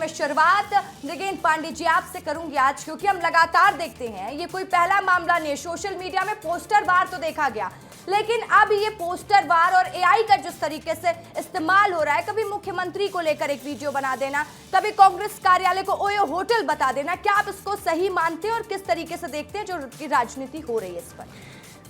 मैं शुरुआत नृगेंद्र पांडे जी आपसे करूंगी आज, क्योंकि हम लगातार देखते हैं ये कोई पहला मामला नहीं। सोशल मीडिया में पोस्टर वार तो देखा गया, लेकिन अब ये पोस्टर वार और एआई का जिस तरीके से इस्तेमाल हो रहा है, कभी मुख्यमंत्री को लेकर एक वीडियो बना देना, कभी कांग्रेस कार्यालय को ओयो होटल बता देना, क्या आप इसको सही मानते हैं और किस तरीके से देखते हैं जो राजनीति हो रही है इस पर?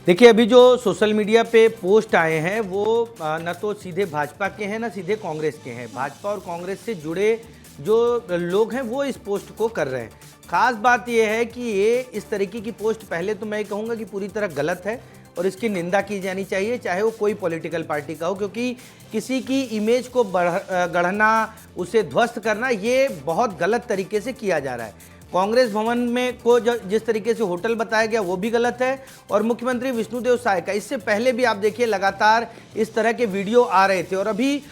देखिए, अभी जो सोशल मीडिया पे पोस्ट आए हैं वो न तो सीधे भाजपा के हैं न सीधे कांग्रेस के हैं। भाजपा और कांग्रेस से जुड़े जो लोग हैं वो इस पोस्ट को कर रहे हैं। खास बात यह है कि ये इस तरीके की पोस्ट पहले तो मैं कहूँगा कि पूरी तरह गलत है और इसकी निंदा की जानी चाहिए, चाहे वो कोई पॉलिटिकल पार्टी का हो, क्योंकि किसी की इमेज को गढ़ना, उसे ध्वस्त करना, ये बहुत गलत तरीके से किया जा रहा है। कांग्रेस भवन में को जिस तरीके से होटल बताया गया वो भी गलत है, और मुख्यमंत्री विष्णुदेव साय का इससे पहले भी आप देखिए लगातार इस तरह के वीडियो आ रहे थे। और अभी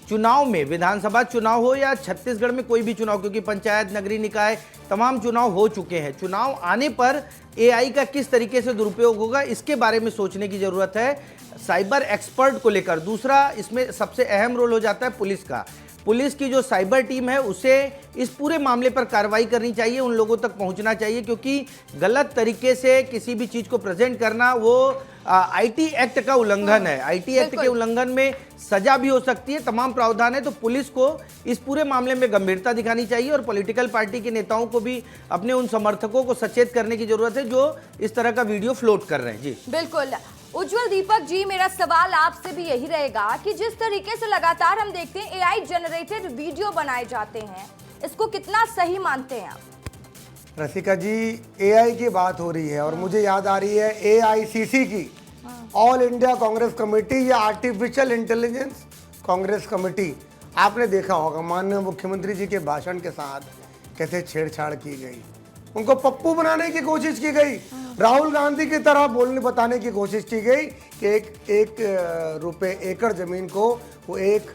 चुनाव में, विधानसभा चुनाव हो या छत्तीसगढ़ में कोई भी चुनाव, क्योंकि पंचायत, नगरीय निकाय तमाम चुनाव हो चुके हैं, चुनाव आने पर एआई का किस तरीके से दुरुपयोग होगा इसके बारे में सोचने की जरूरत है साइबर एक्सपर्ट को लेकर। दूसरा, इसमें सबसे अहम रोल हो जाता है पुलिस का। पुलिस की जो साइबर टीम है उसे इस पूरे मामले पर कार्रवाई करनी चाहिए, उन लोगों तक पहुंचना चाहिए, क्योंकि गलत तरीके से किसी भी चीज़ को प्रेजेंट करना वो आईटी एक्ट का उल्लंघन है। आईटी एक्ट के उल्लंघन में सजा भी हो सकती है, तमाम प्रावधान है। तो पुलिस को इस पूरे मामले में गंभीरता दिखानी चाहिए और पॉलिटिकल पार्टी के नेताओं को भी अपने उन समर्थकों को सचेत करने की जरूरत है जो इस तरह का वीडियो फ्लोट कर रहे हैं। जी बिल्कुल। उज्जवल दीपक जी, मेरा सवाल आपसे भी यही रहेगा कि जिस तरीके से लगातार हम देखते हैं एआई जनरेटेड वीडियो बनाए जाते हैं, इसको कितना सही मानते हैं आप? रसिका जी, एआई की बात हो रही है और मुझे याद आ रही है एआईसीसी की, ऑल इंडिया कांग्रेस कमेटी या आर्टिफिशियल इंटेलिजेंस कांग्रेस कमेटी। आपने देखा होगा माननीय मुख्यमंत्री जी के भाषण के साथ कैसे छेड़छाड़ की गई, उनको पप्पू बनाने की कोशिश की गई, राहुल गांधी की तरह बोलने बताने की कोशिश की गई कि एक रुपये एकड़ जमीन को वो एक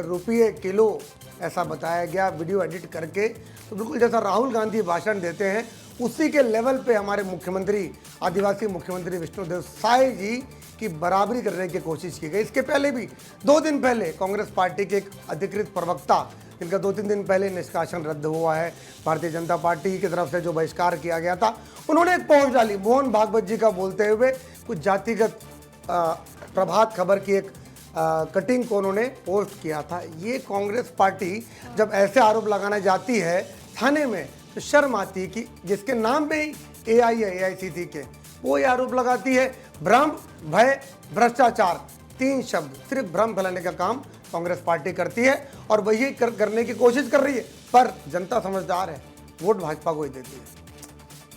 रुपये किलो ऐसा बताया गया वीडियो एडिट करके। तो बिल्कुल जैसा राहुल गांधी भाषण देते हैं उसी के लेवल पे हमारे मुख्यमंत्री, आदिवासी मुख्यमंत्री विष्णुदेव साय जी की बराबरी करने की कोशिश की गई। इसके पहले भी 2 दिन पहले कांग्रेस पार्टी के एक अधिकृत प्रवक्ता, जिनका 2-3 दिन पहले निष्कासन रद्द हुआ है भारतीय जनता पार्टी की तरफ से, जो बहिष्कार किया गया था, उन्होंने एक पोस्ट डाली मोहन भागवत जी का बोलते हुए, कुछ जातिगत प्रभात खबर की एक कटिंग को उन्होंने पोस्ट किया था। ये कांग्रेस पार्टी जब ऐसे आरोप लगाने जाती है थाने में तो शर्म आती है कि जिसके नाम पे ही एआई है, एआईसीसी के, वो ये आरोप लगाती है। भ्रम, भय, भ्रष्टाचार, 3 शब्द, सिर्फ भ्रम फैलाने का काम कांग्रेस पार्टी करती है और वही करने की कोशिश कर रही है, पर जनता समझदार है, वोट भाजपा को ही देती है।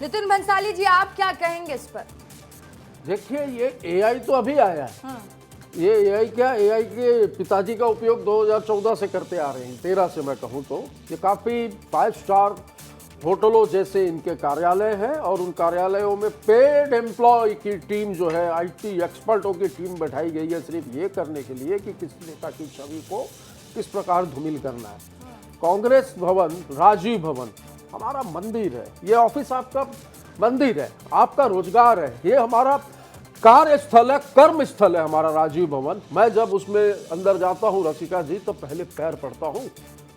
नितिन भंसाली जी, आप क्या कहेंगे इस पर? देखिए, ये एआई तो अभी आया है। ये एआई क्या, एआई के पिताजी का उपयोग 2014 से करते आ रहे हैं, 13 से मैं कहूँ तो। ये काफ़ी 5 स्टार होटलों जैसे इनके कार्यालय हैं और उन कार्यालयों में पेड एम्प्लॉय की टीम जो है, आईटी एक्सपर्टों की टीम बैठाई गई है सिर्फ ये करने के लिए कि किसी नेता की छवि को किस प्रकार धूमिल करना है। कांग्रेस भवन, राजीव भवन हमारा मंदिर है, ये ऑफिस आपका मंदिर है, आपका रोजगार है, ये हमारा कार्यस्थल है, कर्म स्थल है हमारा राजीव भवन। मैं जब उसमें अंदर जाता हूँ रसिका जी, तो पहले पैर पड़ता हूँ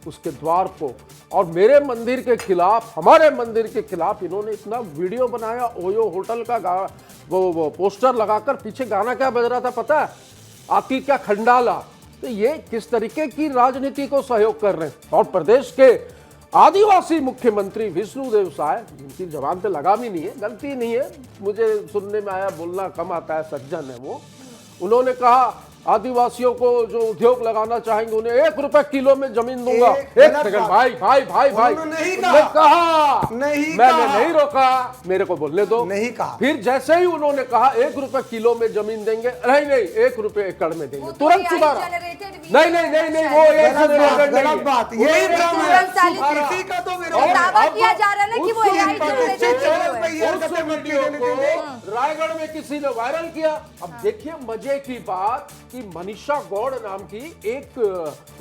उसके द्वार को, और मेरे मंदिर के खिलाफ, हमारे मंदिर के खिलाफ इन्होंने इतना वीडियो बनाया, ओयो होटल का वो पोस्टर लगाकर, पीछे गाना क्या बज रहा था पता है? आती क्या खंडाला। तो ये किस तरीके की राजनीति को सहयोग कर रहे हैं। और प्रदेश के आदिवासी मुख्यमंत्री विष्णुदेव साय, जिनकी जबान पे लगाम ही नहीं है, गलती नहीं है, मुझे सुनने में आया, बोलना कम आता है, सज्जन है वो, उन्होंने कहा आदिवासियों को जो उद्योग लगाना चाहेंगे उन्हें 1 रुपए किलो में जमीन दूंगा। एक सेकंड भाई, मैंने नहीं रोका, मेरे को बोलने दो। नहीं कहा। फिर जैसे ही उन्होंने कहा 1 रुपए किलो में जमीन देंगे, नहीं 1 रुपए एकड़ में देंगे, तुरंत सुधारा। नहीं वो गलत बात, यही का तो दावा किया जा रहा है ना कि वो रायगढ़ में किसी ने वायरल किया। अब देखिए मजे की बात कि मनीषा गौड़ नाम की एक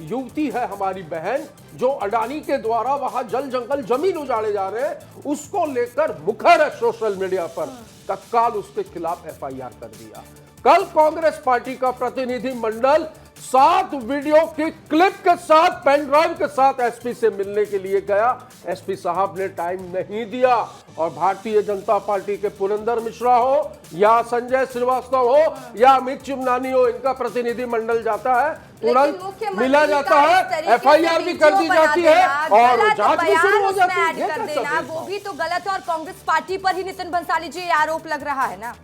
युवती है हमारी बहन, जो अडानी के द्वारा वहां जल जंगल जमीन उजाड़े जा रहे हैं, उसको लेकर मुखर है सोशल मीडिया पर, तत्काल उसके खिलाफ एफआईआर कर दिया। कल कांग्रेस पार्टी का प्रतिनिधि मंडल 7 वीडियो की क्लिप के साथ पेन ड्राइव के साथ एसपी से मिलने के लिए गया। एसपी साहब ने टाइम नहीं दिया और भारतीय जनता पार्टी के पुरंदर मिश्रा हो या संजय श्रीवास्तव हो या अमित चिमनानी हो, इनका प्रतिनिधि मंडल जाता है, तुरंत मिला जाता है, एफआईआर भी कर दी जाती है और जांच भी शुरू हो जाती है। वो भी तो गलत है और कांग्रेस पार्टी पर ही नितिन भंसाली जी ये आरोप लग रहा है ना।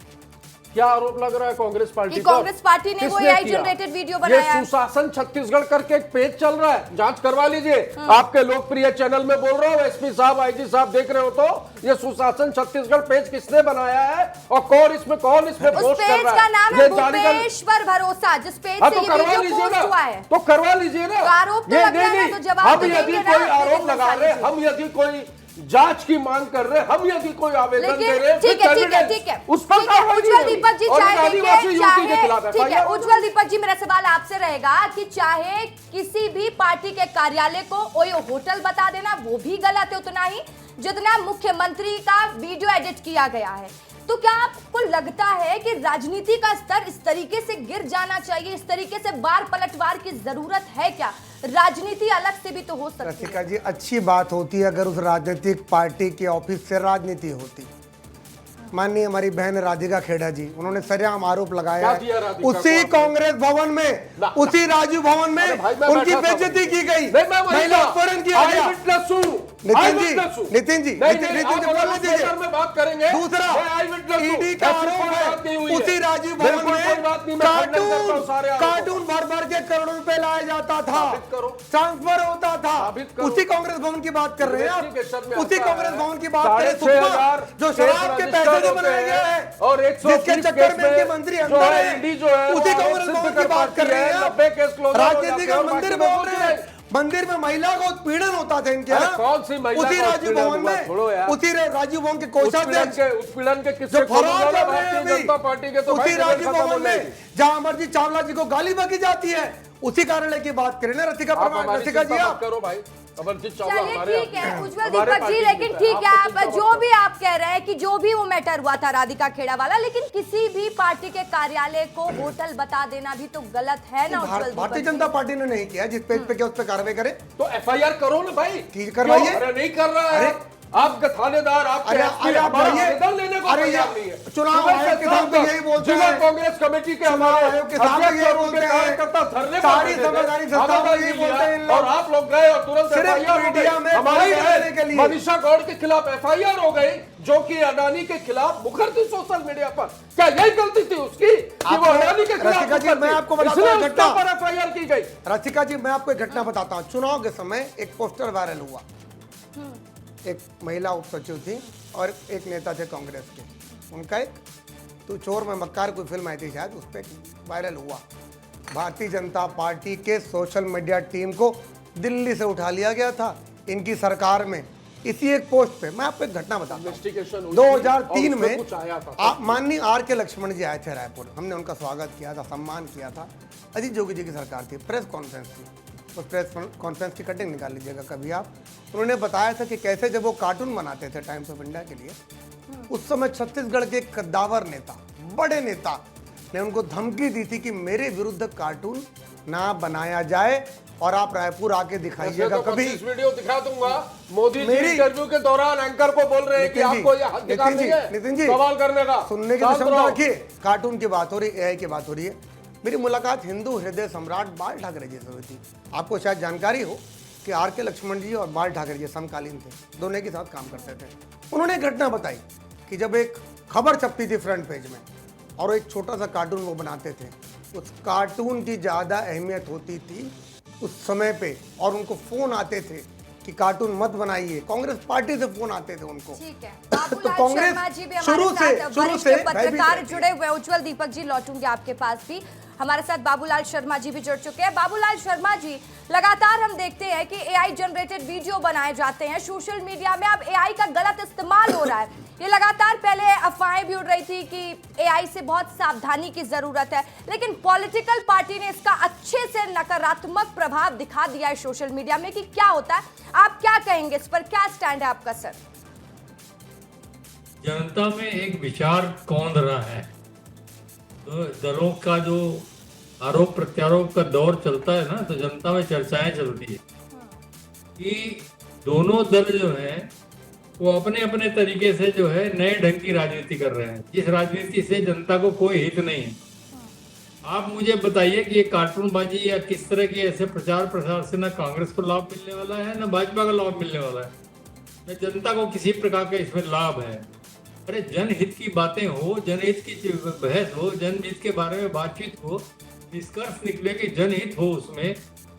क्या आरोप लग रहा है कांग्रेस पार्टी पर? कांग्रेस पार्टी ने वो एआई जनरेटेड वीडियो बनाया। ये सुशासन छत्तीसगढ़ करके एक पेज चल रहा है, जांच करवा लीजिए। आपके लोकप्रिय चैनल में बोल रहा हूँ, एसपी साहब, आईजी साहब देख रहे हो तो ये सुशासन छत्तीसगढ़ पेज किसने बनाया है और कौन इसमें पोस्ट कर रहा है? उस पेज का नाम है भूपेश्वर भरोसा, जिस पेज से ये वीडियो पोस्ट हुआ है। तो करवा लीजिए ना। आरोप तो लग रहा है, तो जवाब हम यदि कोई आरोप लगा रहे, हम यदि कोई जांच की मांग कर रहे, हम यदि कोई आवेदन दे रहे, ठीक है उस पर उज्जवल दीपक जी चाहे ठीक है, उज्जवल दीपक जी, मेरा सवाल आपसे रहेगा कि चाहे किसी भी पार्टी के कार्यालय को कोई होटल बता देना, वो भी गलत है उतना ही जितना मुख्यमंत्री का वीडियो एडिट किया गया है। तो क्या आपको लगता है कि राजनीति का स्तर इस तरीके से गिर जाना चाहिए, इस तरीके से बार पलटवार की जरूरत है क्या? राजनीति अलग से भी तो हो सकती है। रसिका जी, अच्छी बात होती है अगर उस राजनीतिक पार्टी के ऑफिस से राजनीति होती। माननीय हमारी बहन राधिका खेड़ा जी, उन्होंने सरेआम आरोप लगाया है उसी कांग्रेस भवन में, उसी राजीव भवन में उनकी बेइज्जती की गई, महिला अपहरण किया गया। नितिन जी बोलने दीजिए। बात करेंगे। दूसरा, ईडी का आरोप है उसी राजीव भवन में कार्टून भर भर के करोड़ों रुपए लाया जाता था, ट्रांसफर होता था। उसी कांग्रेस भवन की बात कर रहे हैं आप, उसी कांग्रेस भवन की बात कर रहे हैं जो शराब के पैसे बनाया गया है और जिसके चक्कर में इनके मंत्री अंदर है, उसी कांग्रेस भवन की बात कर रहे हैं। राजनीति का मंदिर बोल रहे हैं, मंदिर में महिला का उत्पीड़न होता था इनके यहाँ। कौन सी महिला? उसी राजीव भवन में, उसी राजीव भवन के कोषाध्यक्ष उत्पीड़न के किस्से जो फरार कर रहे हैं जनता पार्टी के, तो उसी राजीव भवन में जहां अमरजीत चावला जी को गाली बकी जाती है, उसी कार्यालय की बात करें ना। रसिका जी आप करो भाई, चलिए ठीक है उज्जवल दीपक जी, लेकिन ठीक है आप जो भी आप कह रहे हैं कि जो भी वो मैटर हुआ था राधिका खेड़ा वाला, लेकिन किसी भी पार्टी के कार्यालय को होटल बता देना भी तो गलत है ना। भारतीय जनता पार्टी ने नहीं किया, जिस पेज पे क्या उस पे कार्रवाई करे तो एफआईआर करो ना भाई, ठीक करवाइए। अरे नहीं कर रहा है आपका थानेदार, आपके आवेदन लेने को तैयार नहीं है। चुनाव आयोग के सामने यही बोलते हैं, कांग्रेस कमेटी के हमारे आयोग के सामने यही बोलते हैं, कार्यकर्ता धरने सारी संवैधानिक संस्थाओं यही बोलते हैं और आप लोग गए और तुरंत सिर्फ मीडिया में हमारे मनीषा गौड़ के खिलाफ एफआईआर हो गई, जो कि अडानी के खिलाफ मुखर थी सोशल मीडिया पर। क्या यही गलती थी उसकी कि वो अडानी के खिलाफ? रसिका जी मैं आपको बताता हूं घटना पर एफआईआर की गई। रसिका जी मैं आपको एक घटना बताता हूं। चुनाव के समय एक पोस्टर वायरल हुआ, एक महिला उप सचिव थी और एक नेता थे कांग्रेस के, उनका एक तू चोर में मक्कार कोई फिल्म आई थी शायद, उस पर वायरल हुआ। भारतीय जनता पार्टी के सोशल मीडिया टीम को दिल्ली से उठा लिया गया था इनकी सरकार में, इसी एक पोस्ट पे। मैं आपको एक घटना बताता हूं। 2003 में आप माननीय R.K. लक्ष्मण जी आए थे रायपुर, हमने उनका स्वागत किया था, सम्मान किया था। अजीत जोगी जी की सरकार थी, प्रेस कॉन्फ्रेंस थी, उस प्रेस कॉन्फ्रेंस की कटिंग निकाल लीजिएगा कभी आप। उन्होंने बताया था कि कैसे जब वो कार्टून बनाते थे टाइम्स ऑफ इंडिया के लिए, उस समय छत्तीसगढ़ के कद्दावर नेता, बड़े नेता ने उनको धमकी दी थी कि मेरे विरुद्ध कार्टून ना बनाया जाए और आप रायपुर आके दिखाइएगा। कभी वीडियो दिखा दूंगा। मोदी जी इंटरव्यू के दौरान एंकर को बोल रहे हैं कि आपको ये अधिकार नहीं है नितिन जी सवाल करने का, सुनने की क्षमता रखिए। कार्टून की बात हो रही, एआई की बात हो रही है। मेरी मुलाकात हिंदू हृदय सम्राट बाल ठाकरे जी से हुई थी। आपको शायद जानकारी हो कि R.K. लक्ष्मण जी और बाल ठाकरे जी समकालीन थे, दोनों के साथ काम करते थे। उन्होंने एक घटना बताई कि जब एक खबर छपती थी फ्रंट पेज में और एक छोटा सा कार्टून वो बनाते थे, उस कार्टून की ज़्यादा अहमियत होती थी उस समय पे, और उनको फोन आते थे कि कार्टून मत बनाइए। कांग्रेस पार्टी से फोन आते थे उनको। ठीक है तो कांग्रेस शुरू से पत्रकार जुड़े हुए। उज्जवल दीपक जी लौटूंगे आपके पास भी। हमारे साथ बाबूलाल शर्मा जी भी जुड़ चुके हैं। बाबूलाल शर्मा जी, लगातार हम देखते हैं कि एआई जनरेटेड वीडियो बनाए जाते हैं सोशल मीडिया में, अब एआई का गलत इस्तेमाल हो रहा है। ये लगातार पहले अफवाहें भी उड़ रही थी कि एआई से बहुत सावधानी की जरूरत है, लेकिन पॉलिटिकल पार्टी ने इसका अच्छे से नकारात्मक प्रभाव दिखा दिया है सोशल मीडिया में कि क्या होता है। आप क्या कहेंगे इस पर, क्या स्टैंड है आपका सर? जनता में एक विचार कौंध रहा है, तो दलों का जो आरोप प्रत्यारोप का दौर चलता है ना, तो जनता में चर्चाएं चलती है कि दोनों दल जो है वो अपने अपने तरीके से जो है नए ढंग की राजनीति कर रहे हैं, जिस राजनीति से जनता को कोई हित नहीं है। आप मुझे बताइए कि ये कार्टूनबाजी या किस तरह के ऐसे प्रचार प्रसार से ना कांग्रेस को लाभ मिलने वाला है ना भाजपा का लाभ मिलने वाला है, न जनता को किसी प्रकार का इसमें लाभ है। अरे जनहित की बातें हो, जनहित की बहस हो, जनहित के बारे में बातचीत हो, निष्कर्ष निकले कि जनहित हो उसमें।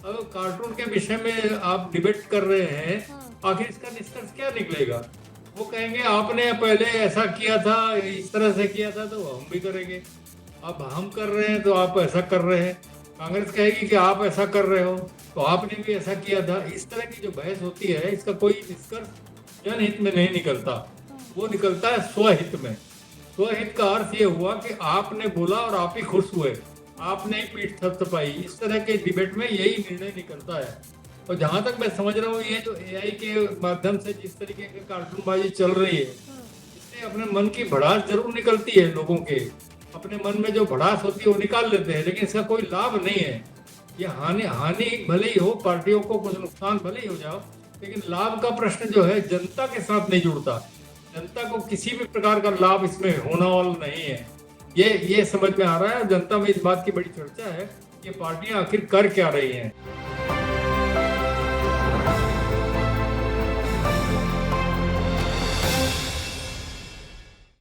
अब कार्टून के विषय में आप डिबेट कर रहे हैं, आखिर इसका निष्कर्ष क्या निकलेगा? वो कहेंगे आपने पहले ऐसा किया था, इस तरह से किया था, तो हम भी करेंगे। अब हम कर रहे हैं तो आप ऐसा कर रहे हैं। कांग्रेस कहेगी कि आप ऐसा कर रहे हो तो आपने भी ऐसा किया था। इस तरह की जो बहस होती है, इसका कोई निष्कर्ष जनहित में नहीं निकलता, वो निकलता है स्वहित में। स्वहित का अर्थ ये हुआ कि आपने बोला और आप ही खुश हुए, आपने ही पीठ थपथपाई। इस तरह के डिबेट में यही निर्णय निकलता है। और जहां तक मैं समझ रहा हूँ, ये जो एआई के माध्यम से जिस तरीके की कार्टूनबाजी चल रही है, इससे अपने मन की भड़ास जरूर निकलती है। लोगों के अपने मन में जो भड़ास होती है वो निकाल लेते हैं, लेकिन इसका कोई लाभ नहीं है। ये हानि भले ही हो, पार्टियों को कुछ नुकसान भले ही हो जाओ, लेकिन लाभ का प्रश्न जो है जनता के साथ नहीं जुड़ता। जनता को किसी भी प्रकार का लाभ इसमें होना वाला नहीं है। ये समझ में आ रहा है। जनता में इस बात की बड़ी चर्चा है कि पार्टियां आखिर कर क्या रही हैं।